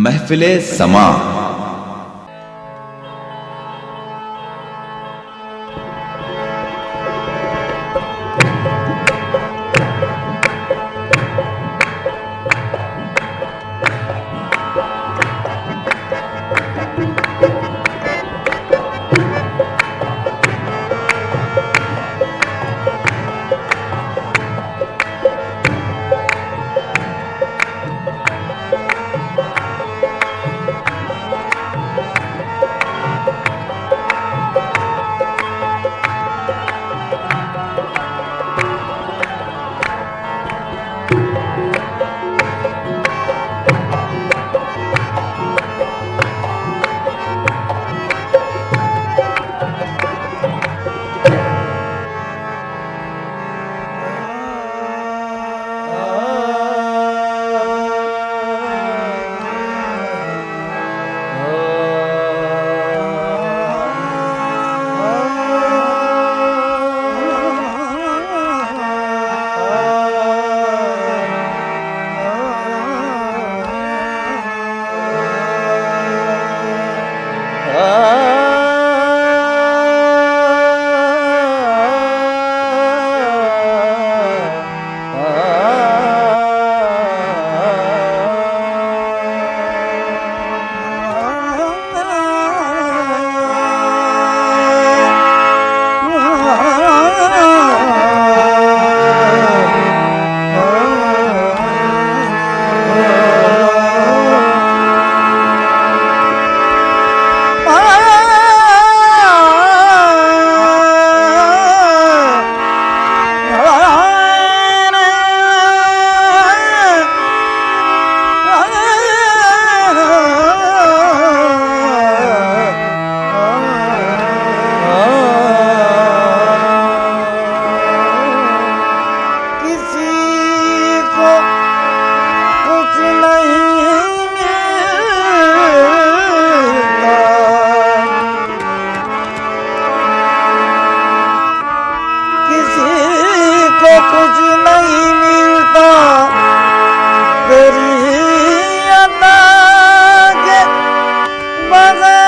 महफिले समा। कुछ नहीं मिलता तेरी अता के बगैर।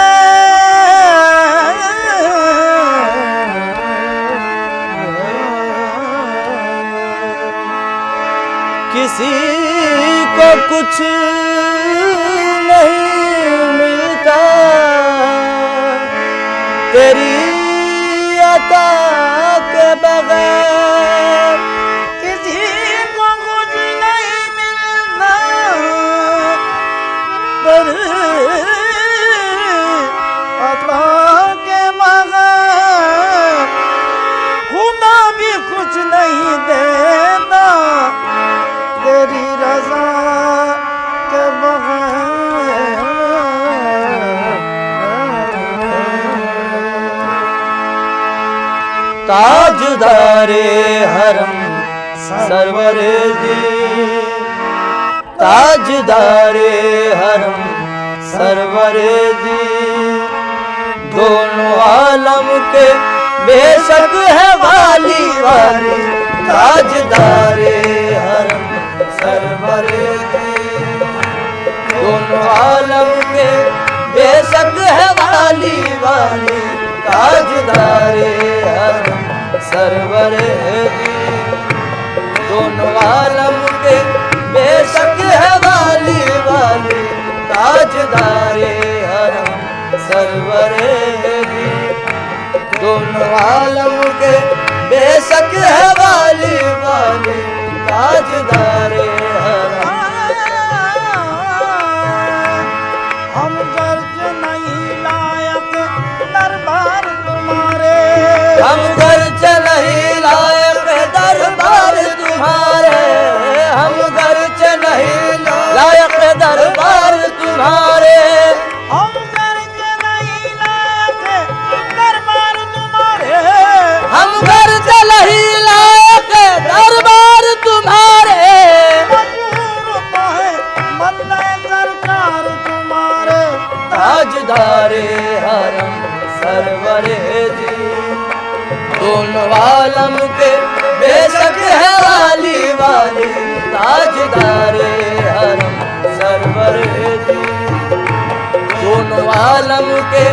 किसी को कुछ नहीं मिलता तेरी अता के बगैर। किसी को कुछ नहीं मिलता तेरी अता के बगैर। खुदा भी कुछ नहीं देता तेरी रज़ा के बगैर। ताजदारे हरम सरवरे जी, ताजदारे हरम सरवरे जी। दोनों आलम के बेशक है वाली वाली। ताजदारे हरम सरवरे जी, दोनों आलम के बेशक है वाली वाली। ताजदारे हरम सरवरे जी, दोनों आलम के बेशक है वाली वाली। ताजदारे हरम सरवरे जी, दोनों आलम के बेशक है वाली वाली। ताजदारे हरम। हम गर्ज नहीं लायक दरबार तुम्हारे, हम गर्ज नहीं लायक दरबार तुम्हारे। हम गर्ज नहीं लायक दरबार तुम्हारे, हम गर्ज नहीं लायक दरबार तुम्हारे। हम गर्ज नहीं लायक दरबार तुम्हारे। मजबूर तो है बंदे सरकार तुम्हारे। ताजदारे हरम सरवरे जी, दोनों आलम के बेशक है वाली वाली। ताजदारे हरम सरवरे जी, आलम के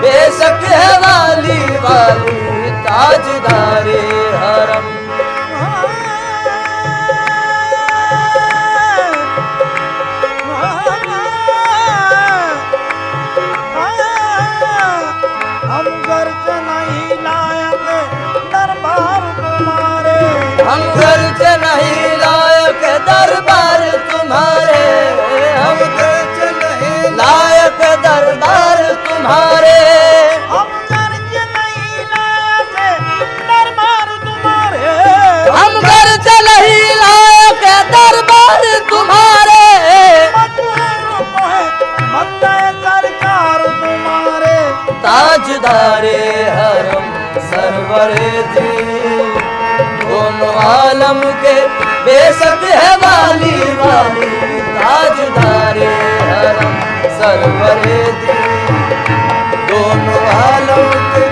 बेशक है वाली वाली ताजदारे हरम। हम गर्ज नहीं लायक दरबार तुम्हारे, हम गर्ज नहीं लायक दरबार तुम्हारे, हम गर्ज नहीं लायक दरबार तुम्हारे, हम गर्ज नहीं लायक दरबार तुम्हारे, हम गर्ज नहीं लायक दरबार तुम्हारे, मंदा सरकार तुम्हारे, ताजदारे हरम सरवरे दी दोनों आलम के बेशक है वाली वाली ताजदारे हरम सरवरे दी दोनों आलम के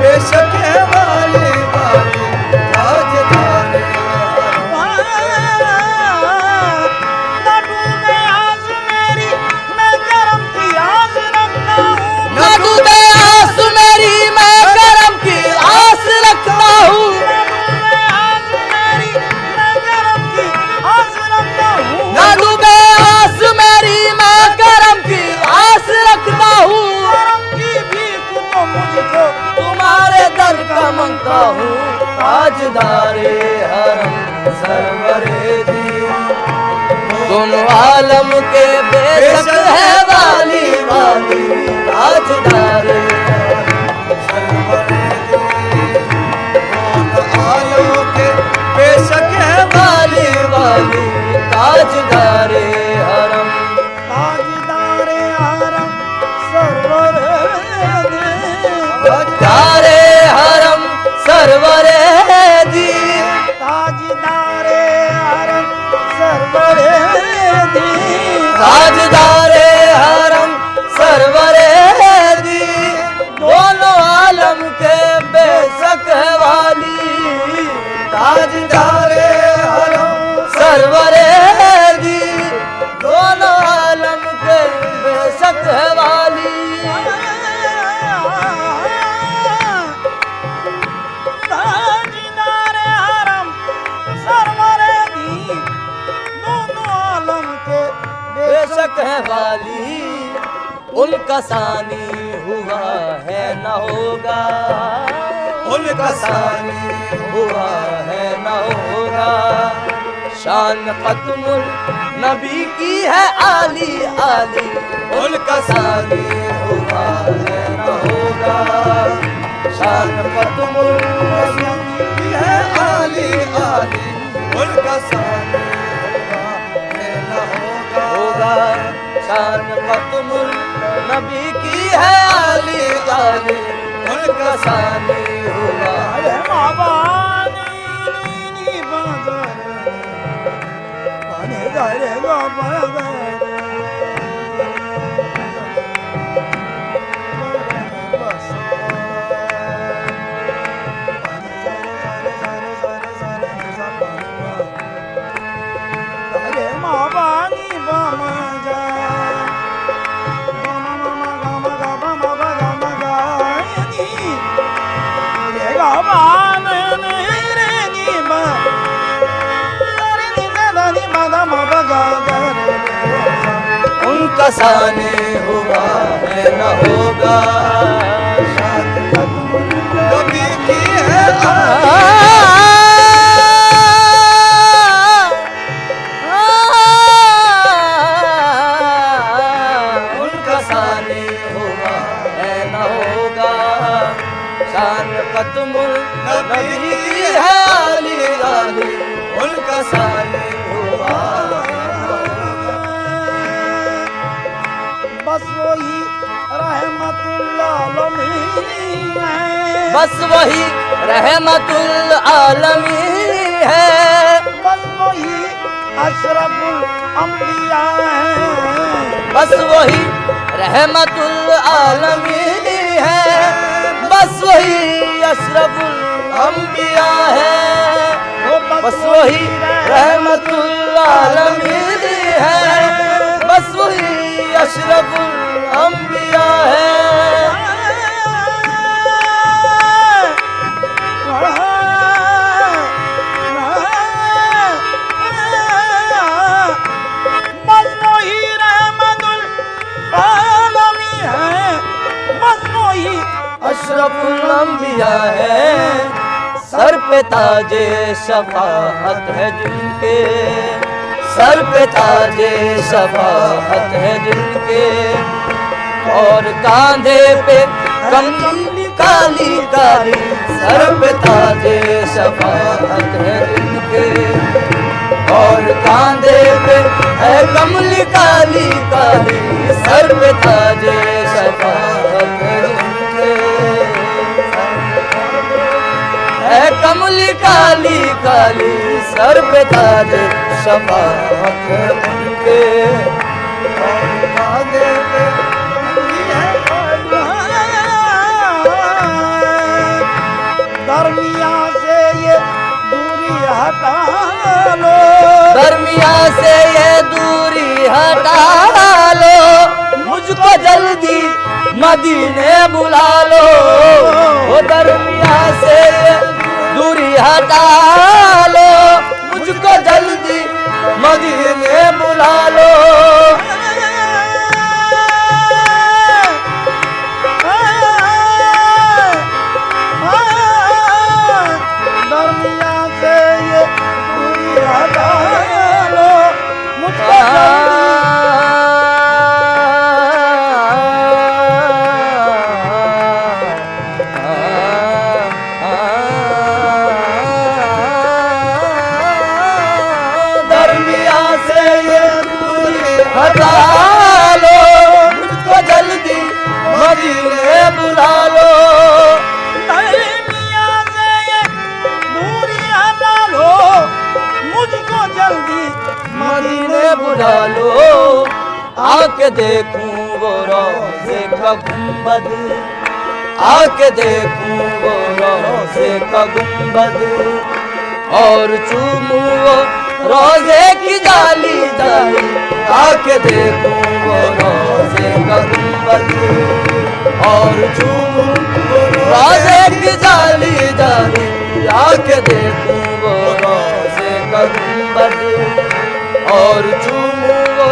बेशक है वाली वाली ताजदारे मांगता हूँ ताजदारे हरम सरवरे दी दोनों आलम के बेशक है वाली वाली ताजदारे सरवरे दी दोनों आलम के बेशक है वाली वाली ताजदारे हरम ताजदारे हरम सरवरे दी ताजदारे हरम सरवरे दी ताजदारे हरम सरवरे दी ताजदारे हरम सरवरे दी दोनों आलम के बेशक है वाली ताजदारे हरम सरवरे दी दोनों आलम के बेशक है वाली बेशक है वाली उनका सानी हुआ है न होगा उनका सानी हुआ है न होगा शान खत्मुल नबी की है आली आली उनका सानी हुआ है न होगा शान खत्मुल नबी की है आली आली उनका सानी शान खत्मुल नबी की है आली आली उनका सानी हुआ है माबानी बाजार पाने जारे उनका सानी हुआ है न होगा शान नबी की है उनका सानी हुआ है न होगा शान खत्मुल नबी की है आली आली उनका सानी हुआ बस वही रहमतुल आलमीन है बस वही रहमतुल आलमीन है बस वही अशरफुल अंबिया है बस वही रहमतुल आलमीन है बस वही अशरफुल अंबिया है बस वही रहमतुल आलमीन है बस वही अशरफुल अंबिया पे ताजे शफाअत है जिनके, सर पे ताजे शफाअत है जिनके, और कांधे पे कमली काली काली, सर पे ताजे शफाअत है जिनके, और कांधे पे है कमली काली काली, सर पे ताजे शफाअत है जिनके, है कमली काली काली, सर पे ताजे शफाअत है उनके, और कांधे पे दरमिया से ये दूरी हटा लो, दरमिया से ये दूरी हटा लो, मुझको जल्दी मदीने बुला लो, वो दरमिया से ये दूरी हटा लो, मुझको जल्दी मदीने बुला लो, दरमिया से ये दूरी हटा लो, मुझको दरमिया से ये दूरी हटा लो, मुझको जल्दी मदीने बुला लो, दरमिया से ये दूरी हटा लो, मुझको जल्दी मदीने बुला लो, आके देखूं वो रोज़े का गुंबद, आके देखूं वो रोज़े का गुंबद, और चूमूं वो रोज़े की जाली जाली, आके देखूं वो रोज़े का गुंबद, और चूमूं वो रोज़े की जाली जाली, आके देखूं वो रोज़े का गुंबद, और चूमूं वो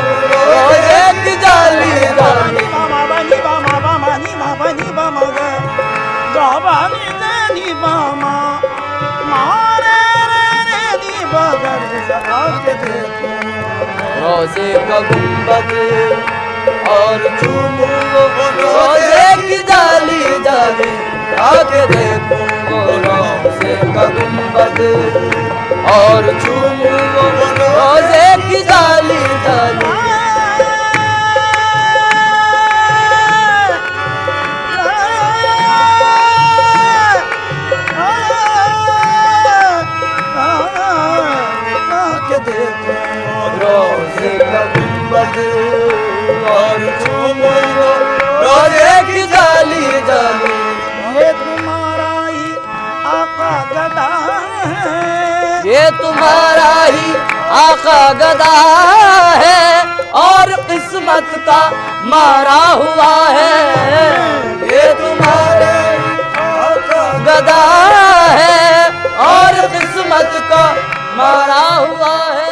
रोज़े की जाली जाली, बामा बनी बामा बामा नी बामा नी बामा गा, गाबा नी नी बामा, मारे रे नी बगर आके देखो, रोज़े का गुंबद, और चूमूं वो रोज़े की जाली जाली, आके देखूं वो रोज़े का गुंबद, और चूमूं वो रोज़े की जाली जाली, आके देखूं रोज़े का गुंबद, और चूमूं वो रोज़े की जाली जाली, ये तुम्हारा ही आका गदा है, ये तुम्हारा ही आका गदा है, और किस्मत का मारा हुआ है, ये तुम्हारा ही आका गदा है, और किस्मत का मारा हुआ है।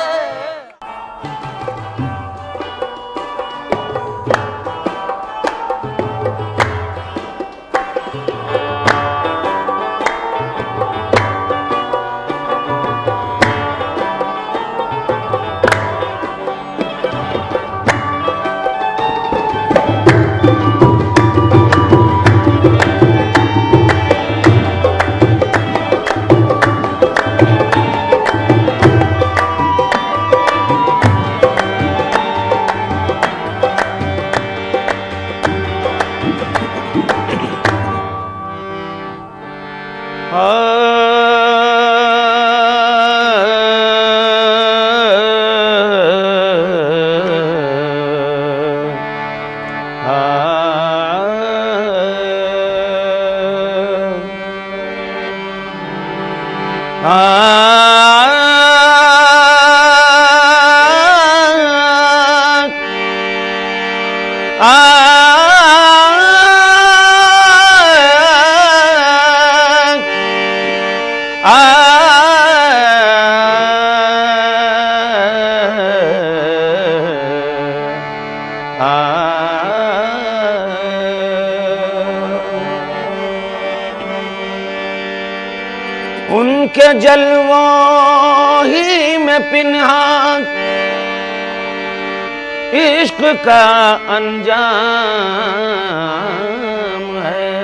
उनके जलवों ही में पिन्हा इश्क का अंजाम है।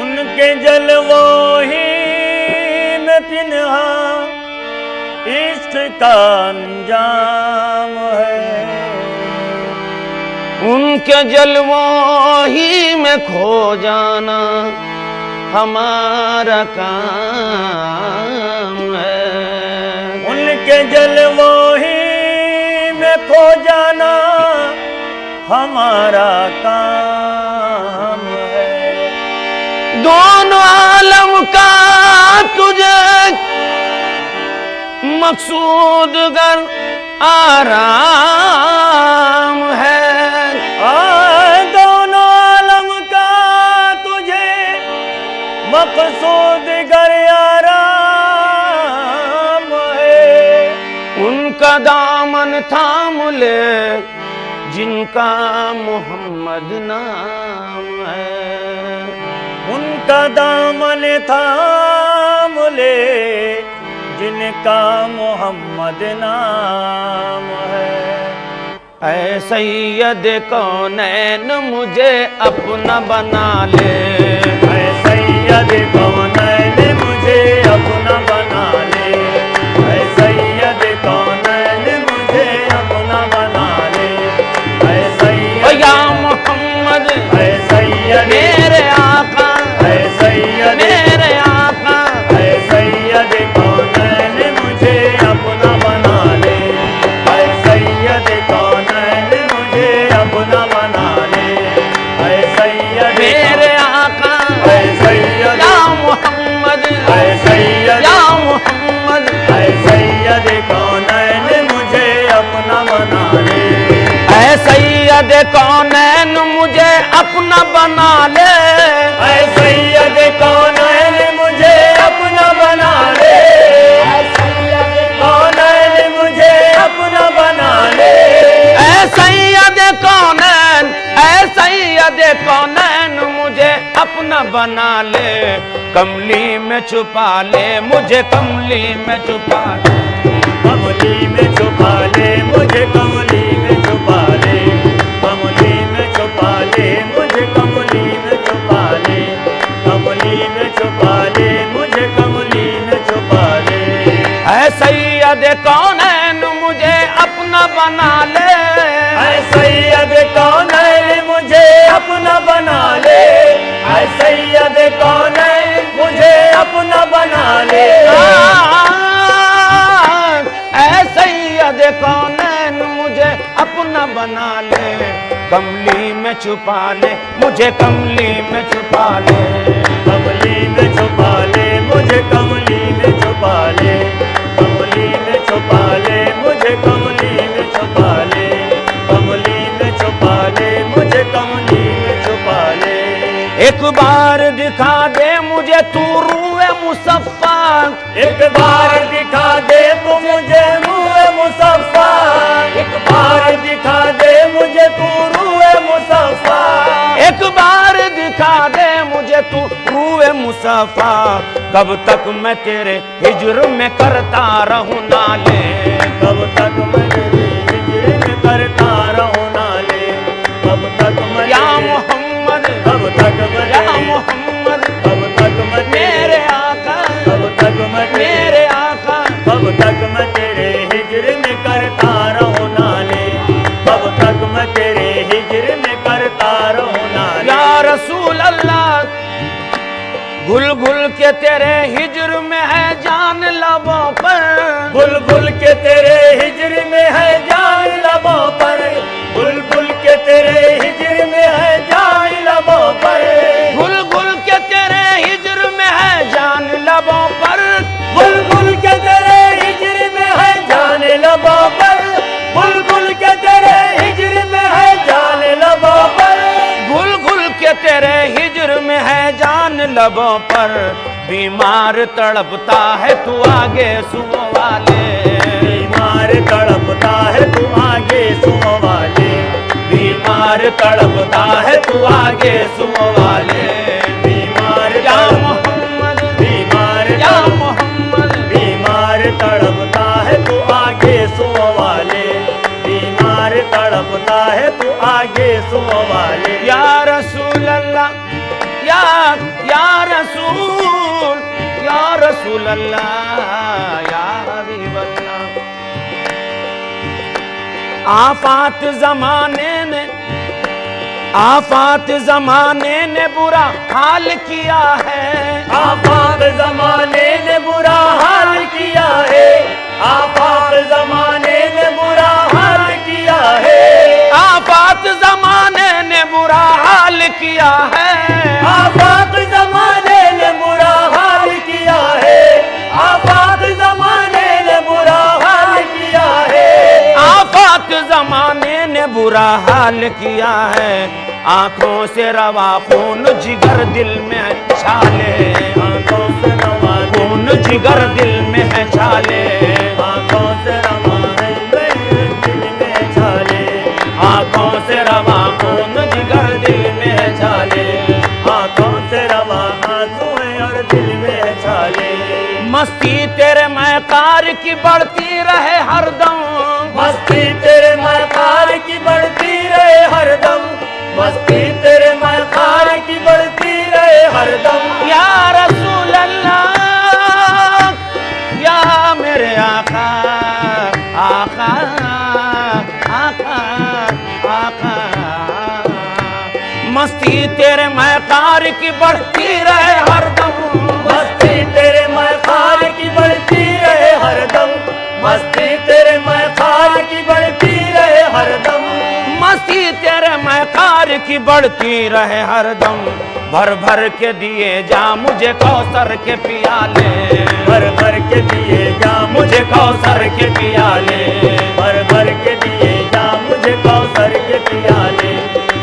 उनके जलवों ही में पिन्हा इश्क का अंजाम है। उनके जलवों ही में खो जाना हमारा काम है। उनके जलवों ही में खो जाना हमारा काम है। दोनों आलम का तुझे मकसूद गर आराम है। दोनों आलम का तुझे मकसूद गर आराम है। उनका दामन थाम ले जिनका मोहम्मद नाम है। उनका दामन थाम ले जिनका मोहम्मद नाम है। ऐ सैयद कौनैन मुझे अपना बना ले। ऐ सैयद कौनैन मुझे अपना बना ले। ऐ सैयद कौनैन मुझे अपना बना ले। ऐ सैयद या मोहम्मद ऐ सैयद मेरे आका ऐ सैयद मेरे आका। ऐ सैयद कौनैन मुझे अपना बना ले। ऐ सैयद कौनैन मुझे अपना बना ले। ऐ सैयद मेरे आका ऐ सैयद या मोहम्मद ऐ सैयद या मोहम्मद। ऐ सैयद कौनैन मुझे अपना बना ले। ऐ सैयद कौनैन मुझे अपना बना ले। ऐ सैयद कौनैन मुझे अपना बना ले। ऐ सैयद कौनैन मुझे अपना बना ले। ऐ सैयद कौनैन ऐ सैयद कौनैन मुझे अपना बना ले। कमली में छुपा ले मुझे कमली में छुपा ले। कमली में छुपा ले मुझे कमली में छुपा ले। कमली में छुपा ले मुझे कमली में छुपा ले। कमली में छुपा ले मुझे कमली में छुपा ले। ऐ सैयद कौनैन मुझे अपना बना ले। ऐ सैयद कौनैन मुझे अपना बना ले। ऐ सैयद कौनैन मुझे अपना बना ले। ऐ सैयद कौनैन मुझे अपना बना ले। कमली में छुपा ले मुझे कमली में छुपा ले। कमली में छुपा ले मुझे कमली में छुपा ले। कमली में छुपा ले मुझे कमली में छुपा ले। कमली में छुपा ले मुझे कमली में छुपा ले। एक बार दिखा दे मुझे तू रूए मुसफ्फा। एक बार दिखा दे तू मुझे रूए मुसफ्फा। एक बार दिखा दे मुझे तू रूए मुसफ्फा। एक बार दिखा दे मुझे तू रूए मुसफ्फा। कब तक मैं तेरे हिज्र में करता रहूं नाले। कब तक मैं तेरे हिज्र में करता रहूं नाले। कब तक मैं या मोहम्मद कब तक मैं या मोहम्मद कब तक मैं मेरे आका कब तक मैं मेरे आका। कब तक मैं तेरे हिज्र में करता रहूं नाले। कब तक मैं तेरे हिज्र में करता रहूं नाले। या रसूल अल्लाह घुल घुल के तेरे हिज्र में है जान लबों पर। घुल घुल के तेरे हिज्र में है जान लबों पर। घुल घुल के तेरे हिज्र में है जान लबों पर। घुल घुल के तेरे हिज्र में है जान लबों पर। घुल घुल के तेरे हिज्र में है जान लबों पर। घुल घुल के तेरे हिज्र में है जान लबों पर। घुल घुल के तेरे हिज्र में है जान लबों पर। बीमार तड़पता है तू आगे सुनो वाले। बीमार तड़पता है तू आगे सुनो वाले। बीमार तड़पता है तू आगे सुनो वाले। बीमार या मोहम्मद बीमार लागे सुवाले या रसूल अल्लाह, या रसूल अल्लाह, या हबीब अल्लाह। आफात जमाने ने बुरा हाल किया है, आफात जमाने ने बुरा हाल किया है, आफात जमाने ने बुरा हाल किया है, आफात जमाने ने बुरा हाल किया है, आफात जमाने ने बुरा हाल किया है, आफात जमाने ने बुरा हाल किया है, आफात जमाने ने बुरा हाल किया है। आंखों से रवा खून जिगर दिल में है छाले, आंखों से रवा खून जिगर दिल में है छाले, आंखों से रवा है दिल में छाले, आंखों से रवा खून जिगर दिल में है छाले, आंखों से रवा आंसू है और दिल में छाले। मस्ती तेरे मैकार की बढ़ती रहे हरदम, मस्ती तेरे मैकार की बढ़ती रहे हरदम, मस्ती तेरे मैकार की बढ़ती रहे हरदम। या रसूल अल्लाह, या मेरे आका, आका, आका, आका। मस्ती तेरे मैकार की बढ़ती रहे हरदम, मस्ती तेरे मैकार की बढ़ती रहे हरदम, मस्ती तेरे मैकार की बढ़ती रहे हरदम, मस्ती तेरे मैकार की बढ़ती रहे हरदम। भर भर के दिए जा मुझे कौसर के पियाले, भर भर के दिए जा मुझे कौसर के पियाले, भर भर के दिए जा मुझे कौसर के पियाले,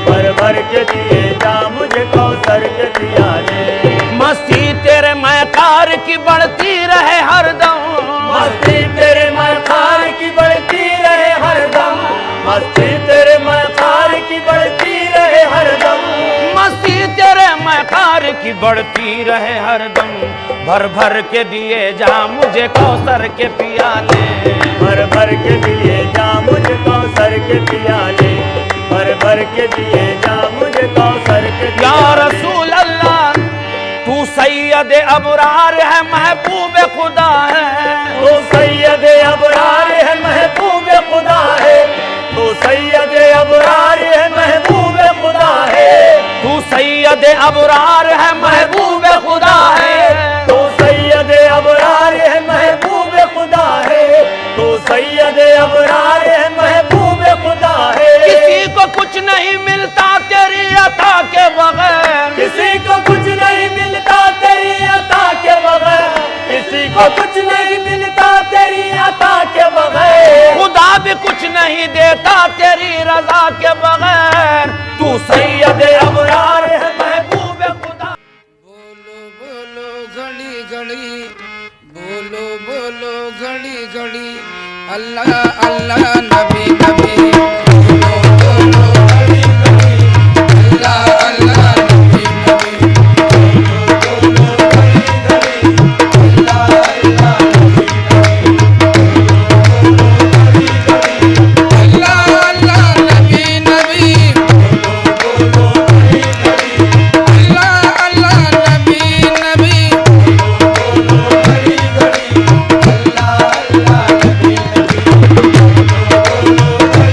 भर भर के दिए जा मुझे कौसर के पियाले। मस्ती तेरे मैकार की बढ़ती रहे हरदम, मस्ती तेरे मैकार की बढ़ती रहे हरदम, मस्ती तेरे मैकार की बढ़ती रहे हरदम, मस्ती तेरे मैकार की बढ़ती रहे हरदम। भर भर के दिए जा मुझे कौसर के पियाले, भर भर के दिए जा मुझे कौसर के पियाले, भर भर के दिए जा मुझे कौसर के या पियाले। रसूल अल्लाह, तू सैयद अबरार है महबूब खुदा है, तू सैयद अबरार है महबूब खुदा है, तू सैयद अबरार है महबूब खुदा है, तू सैयद अबरार है महबूब खुदा है, तू सैयद अबरार है महबूब खुदा है, तू सैयद अबरार है महबूब खुदा है। किसी को कुछ नहीं मिलता तेरी अता के बगैर, किसी को कुछ नहीं मिलता तेरी अता के बगैर, किसी को कुछ नहीं मिलता तेरी अता के बगैर, खुदा भी कुछ नहीं देता तेरी रजा के बगैर। तू सैयद अबरार है महबूब खुदा। बोलो बोलो घड़ी घड़ी, बोलो बोलो घड़ी घड़ी, अल्लाह अल्लाह नबी नबी। बोलो बोलो घड़ी घड़ी, अल्लाह अल्लाह नबी नबी। बोलो बोलो घड़ी घड़ी, अल्लाह अल्लाह नबी नबी। बोलो घड़ी घड़ी, अल्लाह अल्लाह नबी नबी। बोलो घड़ी घड़ी, अल्लाह अल्लाह नबी नबी। बोलो घड़ी घड़ी, अल्लाह अल्लाह नबी नबी। बोलो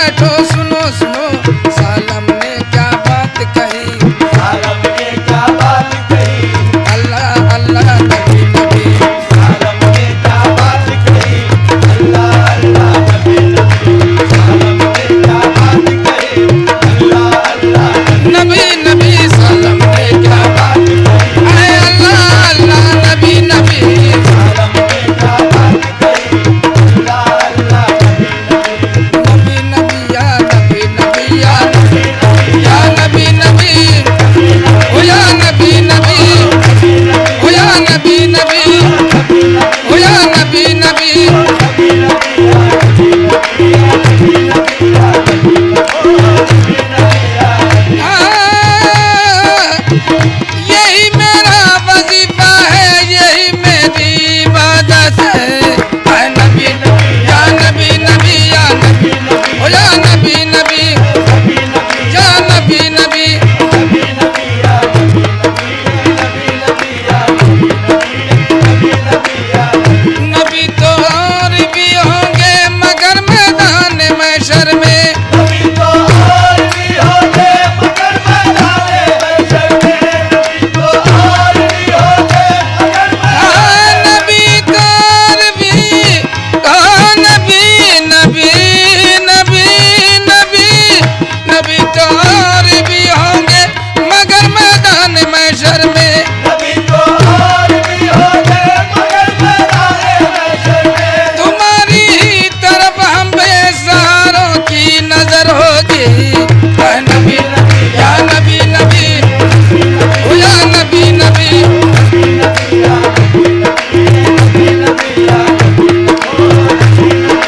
बैठो सुनो सुनो सालम ने क्या बात कही आलम ने क्या बात कही अल्लाह अल्लाह नबी नबी आलम ने क्या बात कही अल्लाह अल्लाह नबी नबी आलम ने क्या बात कही अल्लाह अल्लाह नबी नबी सालम ने क्या बात कही आए अल्लाह अल्लाह नबी नबी आलम ने क्या बात कही अल्लाह अल्लाह नबी नबी नबी नबी या नबी नबी या नबी या नबी नबी ओ या नबी नबी ओ या नबी नबी ओ या नबी नबी यही मेरा वजीफा है यही मेरी इबादत है आए नबी या नबी नबी या नबी ओ या नबी नबी या नबी नबी नबी तो और भी होंगे मगर मैदान महशर में नबी तो और भी होते मगर मैदाने महशर में नबी तो और भी होते मगर नबी तो और भी नबी नबी नबी नबी नबी तो और भी होंगे मगर मैदान महशर में नबी तो और भी होते मगर मैदाने महशर में तुम्हारी ही तरफ हम बेसहारों की नजर होगी या नबी या नबी नबी ओ या नबी नबी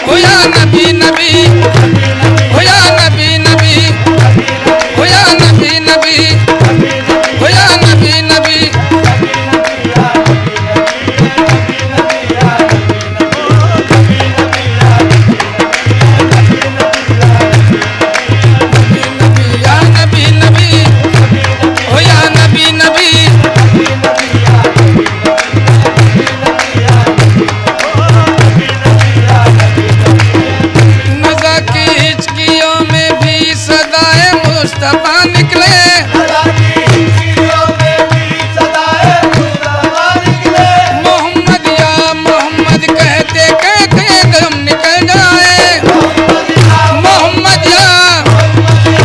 ओ या नबी नबी ओ या नबी नबी ओ या नबी नबी ओ या नबी नबी या नबी नबी ओ या नबी नबी नज़ा की हिचकियों में भी सदाए मुस्तफा निकले सदा की हिचकियों में भी सदाए मुस्तफा निकले मोहम्मद या मोहम्मद कहते कहते दम निकल जाए मोहम्मद या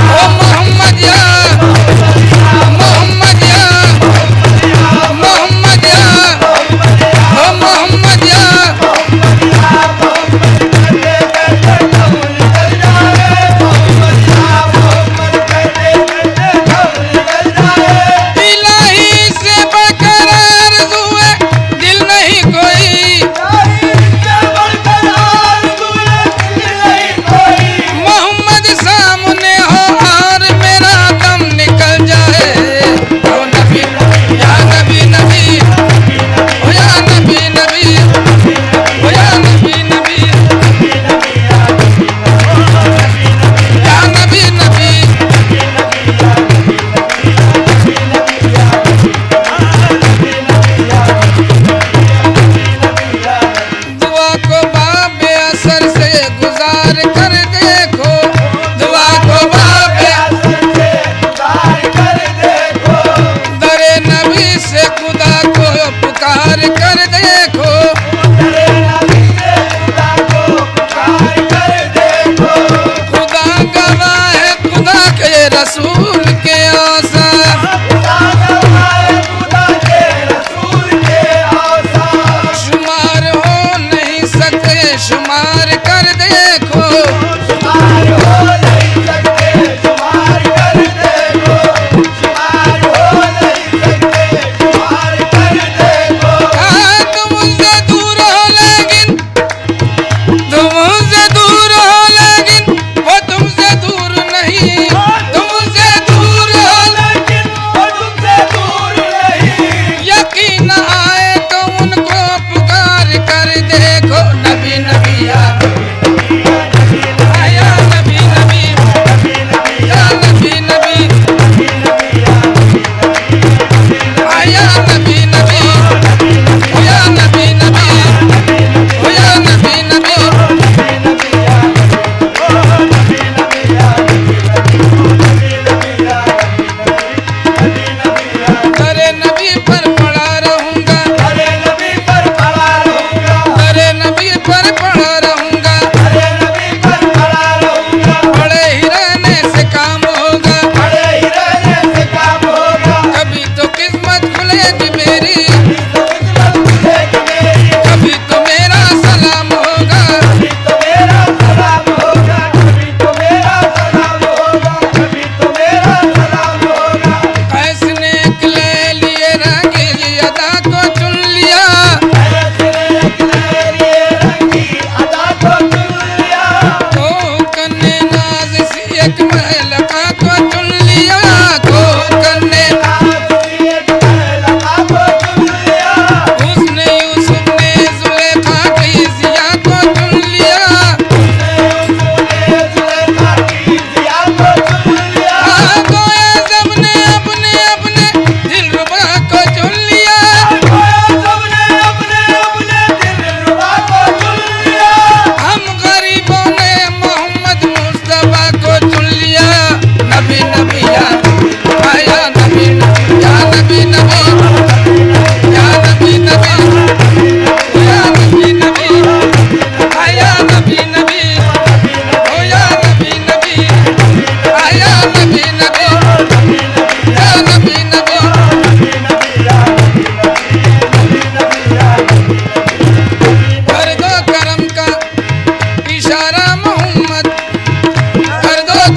ओ मोहम्मद या मोहम्मद या मोहम्मद या ओ मोहम्मद या कहते कहते दम निकल जाए मोहम्मद या मोहम्मद कहते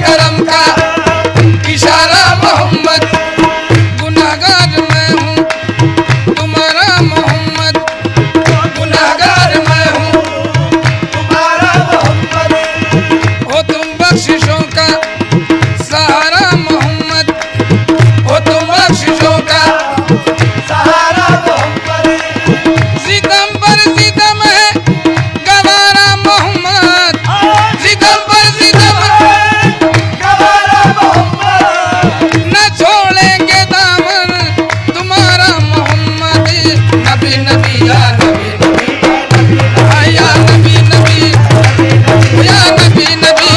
करम का इशारा मोहम्मद, गुनाहगार मैं हूँ तुम्हारा मोहम्मद, गुनाहगार मैं हूँ तुम्हारा मोहम्मद, हो तुम बख्शिशों का सहारा मोहम्मद, हो तुम बख्शिशों का सहारा मोहम्मद, सितम पर सितम है गवारा मोहम्मद, सितम पर सितम गवारा मोहम्मद, न छोड़ेंगे दामन तुम्हारा मोहम्मद, नबी नबी या नबी नबी या नबी नबी या नबी नबी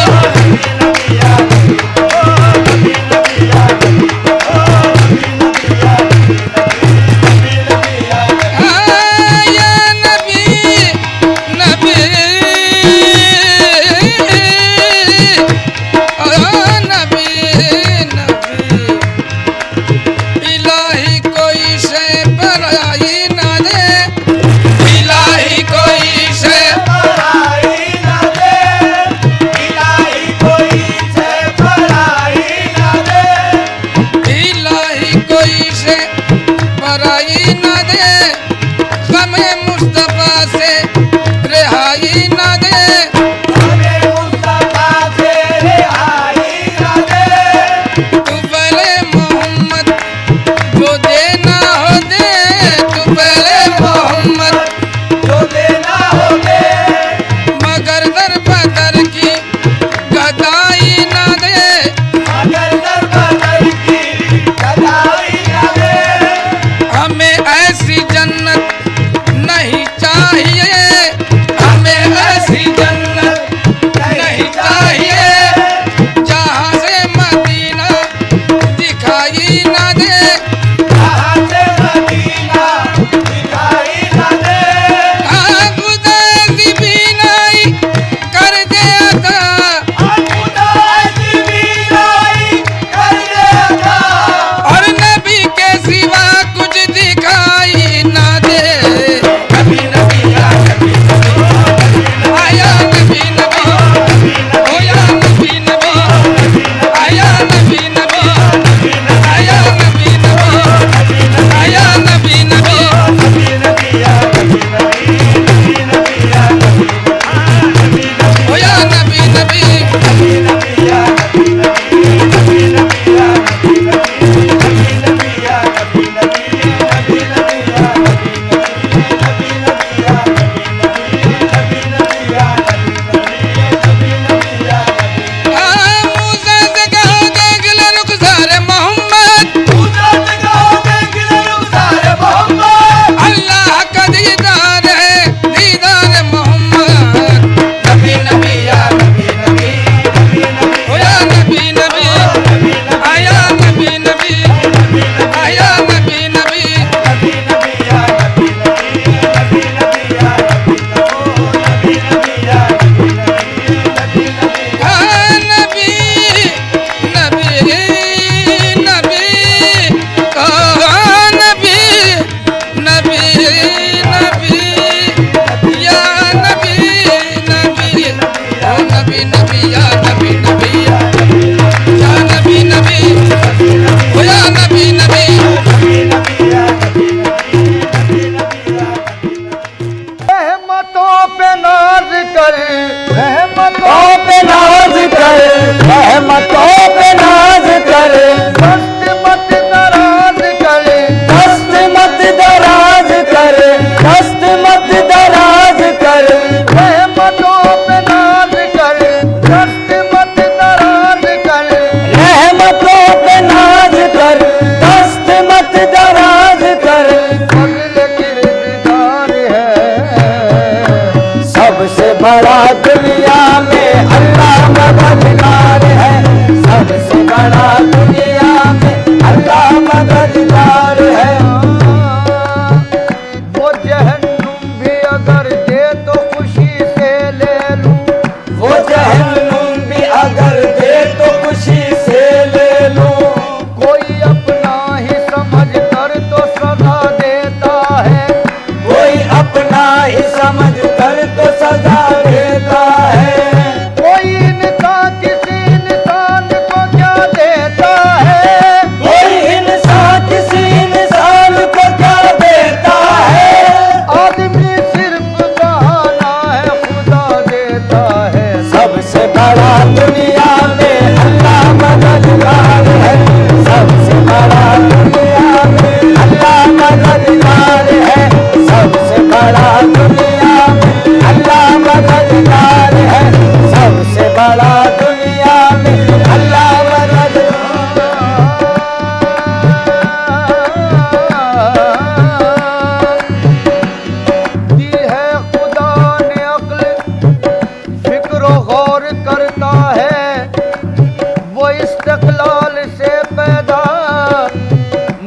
इस्तकलाल से पैदा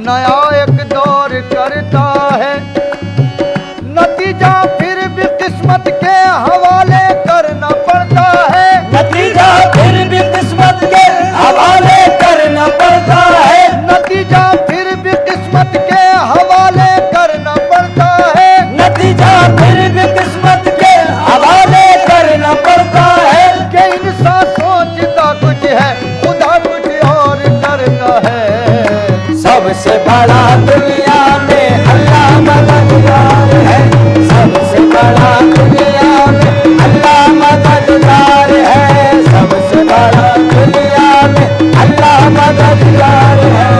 नया एक दौर करता है। नतीजा फिर भी किस्मत के हवाले करना पड़ता है। नतीजा फिर भी किस्मत के हवाले करना पड़ता है। नतीजा फिर भी किस्मत के हवाले करना पड़ता है। नतीजा फिर भी किस्मत के हवाले करना पड़ता है। कि इंसान सोचता कुछ है, खुदा कुछ और करता है। सबसे बड़ा दुनिया में अल्लाह मददगार है। सबसे बड़ा दुनिया में अल्लाह मददगार है। सबसे बड़ा दुनिया में अल्लाह मददगार है।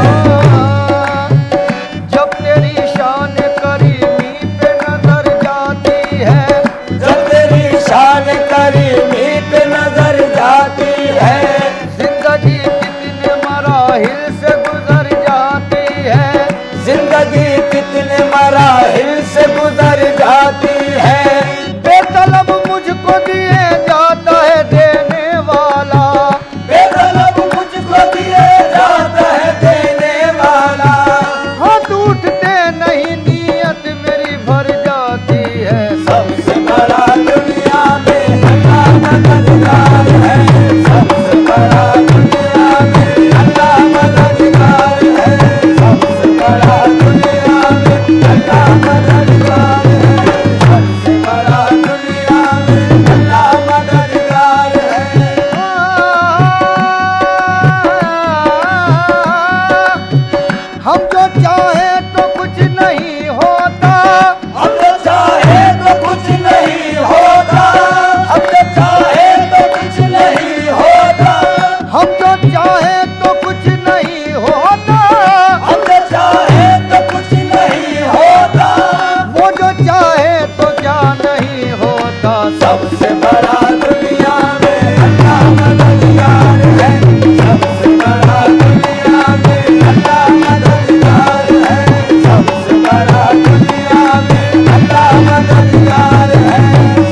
जब तेरी शान करीमी पे नजर जाती है, जब तेरी शान करीमी पे नजर जाती है। जिंदगी कितने मराहिल से गुजर जाती है। जिंदगी कितने मराहिल से गुजर जाती है। बेतलब मुझको दिए जाता है देने वाला। बेतलब मुझको दिए जाता है देने वाला। हाथ उठते नहीं नीयत मेरी भर जाती है। सबसे बड़ा दुनिया में अल्लाह मददगार है। सबसे बड़ा दुनिया में अल्लाह मददगार है। सबसे बड़ा दुनिया में अल्लाह मददगार है। सबसे बड़ा दुनिया में अल्लाह मददगार है। हम जो चाहे तो कुछ नहीं होता। हम जो चाहे तो कुछ नहीं होता। हम जो चाहे तो कुछ नहीं होता। हम जो चाहे तो कुछ नहीं होता। हम जो चाहे तो कुछ नहीं होता। वो जो चाहे तो क्या नहीं होता। सबसे बड़ा दुनिया में अल्लाह मददगार है। सबसे बड़ा दुनिया में अल्लाह मददगार है। सबसे बड़ा दुनिया में अल्लाह मददगार है।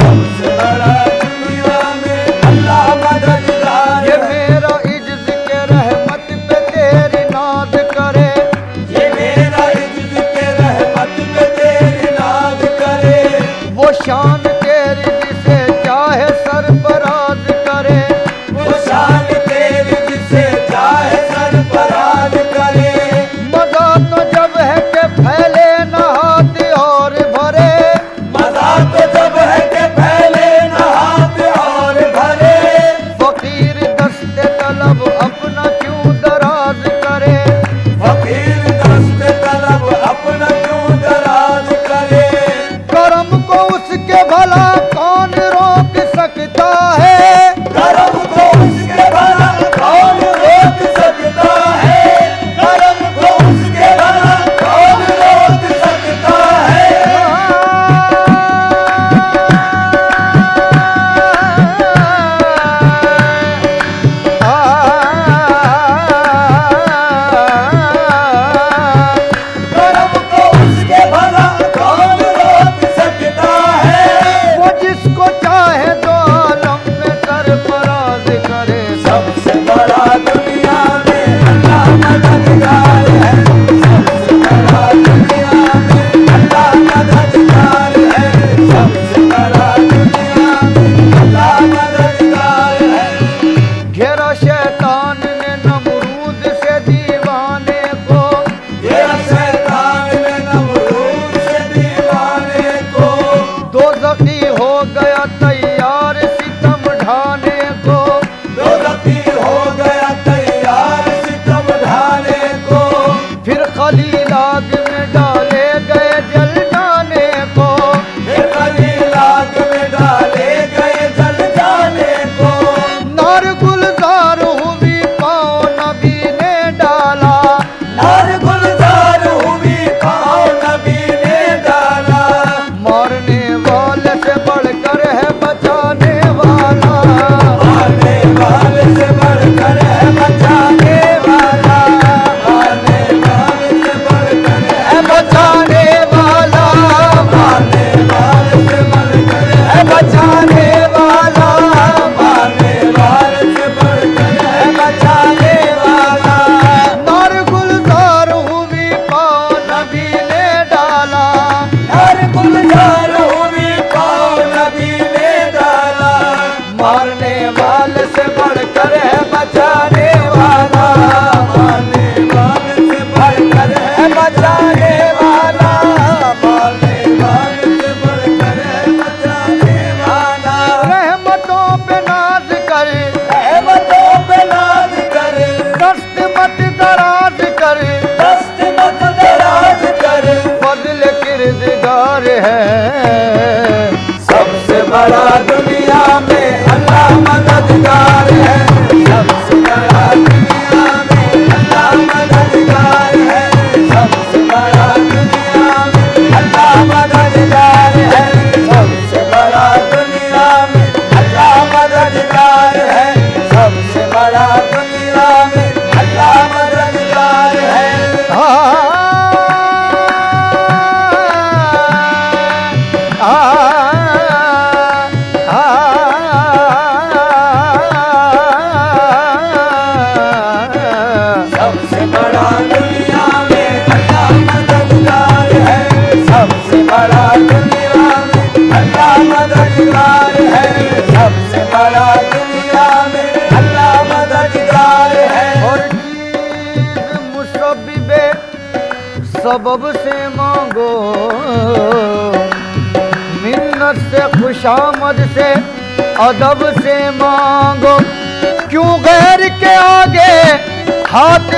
सबसे बड़ा दुनिया में अल्लाह मददगार ये है। मेरा इज्ज के रहमत पे तेरी नाज करे। ये मेरा इज्ज के रहमत पे तेरी नाज करे। वो शान तेरी जिसे चाहे सरफराज करे। वो शान तेरी जिसे चाहे सरफराज करे। मजा तो जब है कि फैले न हाथ और भरे। मजा तो जब है कि फैले न हाथ और भरे। फकीर दस्ते तलब अपना क्यों दराज करे। फकीर दस्ते तलब अपना क्यों दराज करे। करम को उसके भला कौन रोक सकता है। करम को उसके भला कौन रोक सकता है। करम को उसके भला कौन रोक सकता है। बड़ा दुनिया में अल्लाह मददगार है, सबसे बड़ा दुनिया में अल्लाह मददगार है, सबसे बड़ा दुनिया में अल्लाह मददगार है। और चीज़ मुसब्बिबे सबब से मांगो, मिन्नत से खुशामद से अदब से मांगो, क्यों गैर के आगे हाथ